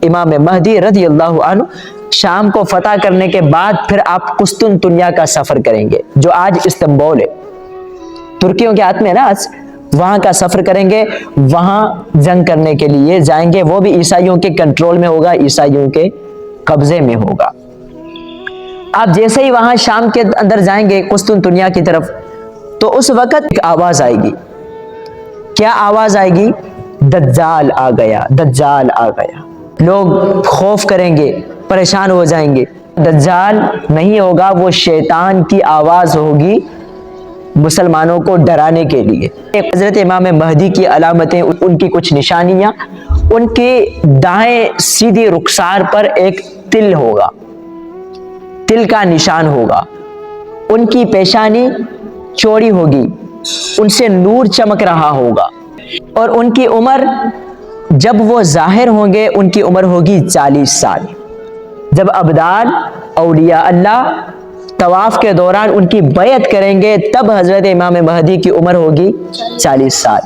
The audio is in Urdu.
امام مہدی رضی اللہ عنہ شام کو فتح کرنے کے بعد پھر آپ قسطنطنیہ کا سفر کریں گے، جو آج استنبول ہے، ترکیوں کے ہاتھ میں ہے نا آج، وہاں کا سفر کریں گے، وہاں جنگ کرنے کے لیے جائیں گے، وہ بھی عیسائیوں کے کنٹرول میں ہوگا، عیسائیوں کے قبضے میں ہوگا۔ آپ جیسے ہی وہاں شام کے اندر جائیں گے قسطنطنیہ کی طرف، تو اس وقت ایک آواز آئے گی۔ کیا آواز آئے گی؟ دجال آ گیا، دجال آ گیا۔ لوگ خوف کریں گے، پریشان ہو جائیں گے۔ دجال نہیں ہوگا، وہ شیطان کی آواز ہوگی مسلمانوں کو ڈرانے کے لیے۔ حضرت امام مہدی کی علامتیں، ان کی کچھ نشانیاں، ان کے دائیں سیدھی رخسار پر ایک تل ہوگا، تل کا نشان ہوگا، ان کی پیشانی چوڑی ہوگی، ان سے نور چمک رہا ہوگا، اور ان کی عمر جب وہ ظاہر ہوں گے ان کی عمر ہوگی 40 سال۔ جب ابدال اولیاء اللہ طواف کے دوران ان کی بیعت کریں گے تب حضرت امام مہدی کی عمر ہوگی 40 سال۔